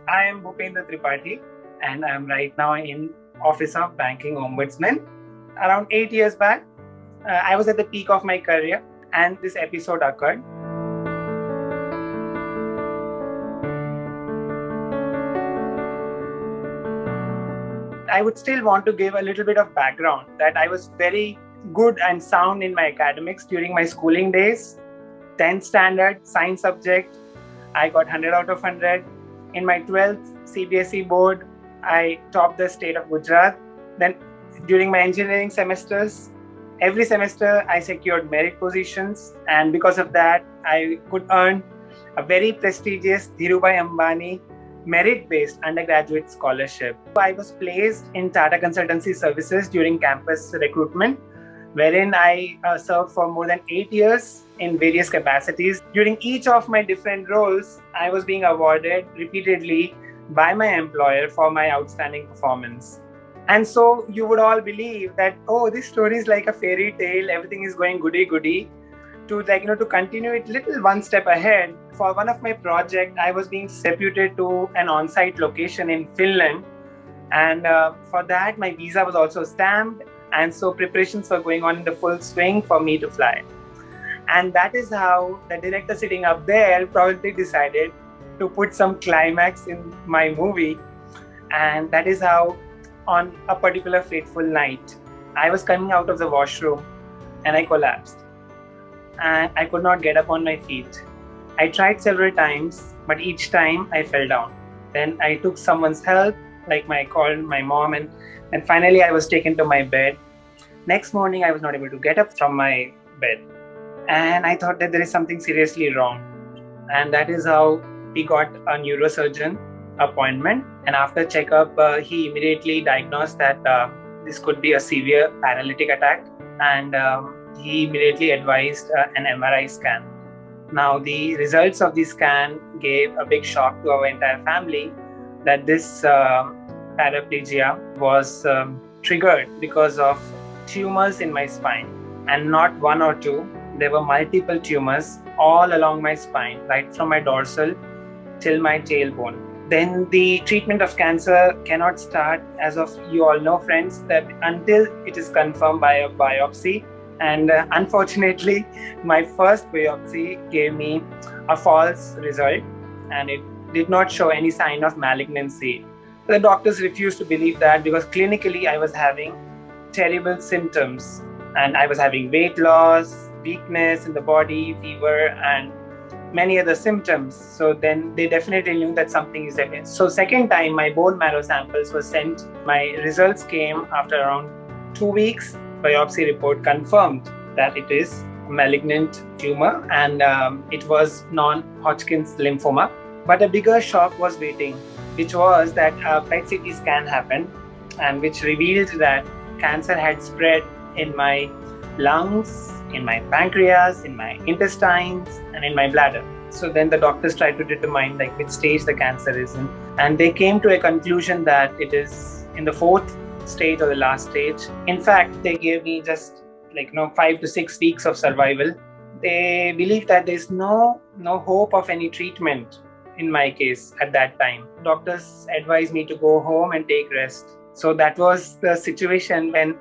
I am Bhupendra Tripathi and I am right now in Office of Banking Ombudsman. Around 8 years back, I was at the peak of my career and this episode occurred. I would still want to give a little bit of background that I was very good and sound in my academics during my schooling days. 10th standard science subject, I got 100 out of 100. In my 12th CBSE board, I topped the state of Gujarat. Then during my engineering semesters, every semester I secured merit positions, and because of that, I could earn a very prestigious Dhirubhai Ambani merit-based undergraduate scholarship. I was placed in Tata Consultancy Services during campus recruitment, wherein I served for more than 8 years in various capacities. During each of my different roles, I was being awarded repeatedly by my employer for my outstanding performance. And so you would all believe that, oh, this story is like a fairy tale, everything is going goody-goody. To continue it little one step ahead, for one of my projects, I was being deputed to an on-site location in Finland. And for that, my visa was also stamped. And so preparations were going on in the full swing for me to fly. And that is how the director sitting up there probably decided to put some climax in my movie. And that is how, on a particular fateful night, I was coming out of the washroom and I collapsed. And I could not get up on my feet. I tried several times, but each time I fell down. Then I took someone's help, I called my mom, and finally I was taken to my bed. Next morning, I was not able to get up from my bed. And I thought that there is something seriously wrong. And that is how we got a neurosurgeon appointment. And after checkup, he immediately diagnosed that this could be a severe paralytic attack. And he immediately advised an MRI scan. Now, the results of the scan gave a big shock to our entire family that this paraplegia was triggered because of tumors in my spine, and not one or two. There were multiple tumors all along my spine, right from my dorsal till my tailbone. Then the treatment of cancer cannot start, as of you all know, friends, that until it is confirmed by a biopsy. And unfortunately, my first biopsy gave me a false result, and it did not show any sign of malignancy. The doctors refused to believe that because clinically I was having terrible symptoms, and I was having weight loss, weakness in the body, fever, and many other symptoms. So then they definitely knew that something is amiss. So second time, my bone marrow samples were sent. My results came after around 2 weeks. Biopsy report confirmed that it is a malignant tumor, and it was non-Hodgkin's lymphoma. But a bigger shock was waiting, which was that a PET CT scan happened, and which revealed that cancer had spread in my lungs, in my pancreas, in my intestines, and in my bladder. So then the doctors tried to determine which stage the cancer is in, and they came to a conclusion that it is in the 4th stage or the last stage. In fact, they gave me just 5 to 6 weeks of survival. They believed that there's no hope of any treatment in my case at that time. Doctors advised me to go home and take rest. So that was the situation when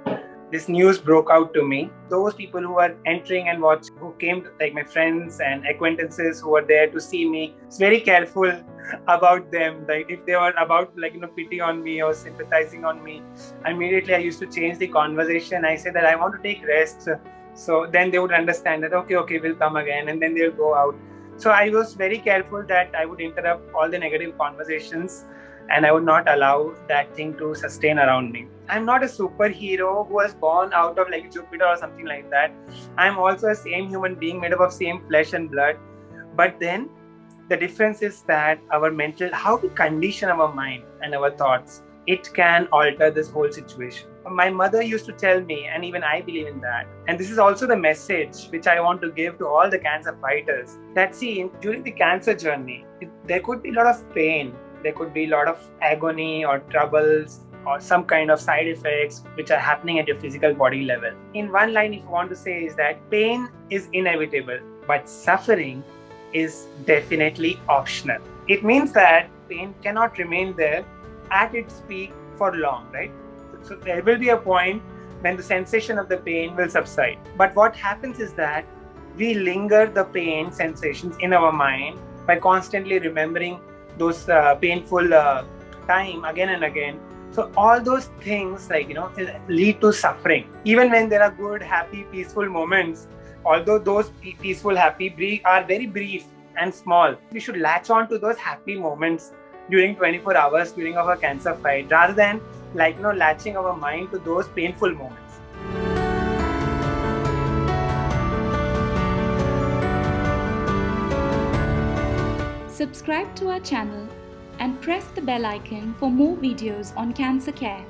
this news broke out to me. Those people who were entering and watching, who came, my friends and acquaintances who were there to see me, I was very careful about them. If they were about pity on me or sympathizing on me, immediately I used to change the conversation. I said that I want to take rest. So then they would understand that, okay, we'll come again, and then they'll go out. So I was very careful that I would interrupt all the negative conversations, and I would not allow that thing to sustain around me. I'm not a superhero who was born out of Jupiter or something like that. I'm also a same human being made up of same flesh and blood. But then the difference is that how we condition our mind and our thoughts, it can alter this whole situation. My mother used to tell me, and even I believe in that. And this is also the message which I want to give to all the cancer fighters, that during the cancer journey, there could be a lot of pain. There could be a lot of agony or troubles or some kind of side effects which are happening at your physical body level. In one line, if you want to say, is that pain is inevitable, but suffering is definitely optional. It means that pain cannot remain there at its peak for long, right? So there will be a point when the sensation of the pain will subside. But what happens is that we linger the pain sensations in our mind by constantly remembering those painful time again and again. So all those things, like, lead to suffering. Even when there are good, happy, peaceful moments, although those peaceful, happy are very brief and small, we should latch on to those happy moments during 24 hours during our cancer fight, rather than latching our mind to those painful moments. Subscribe to our channel and press the bell icon for more videos on cancer care.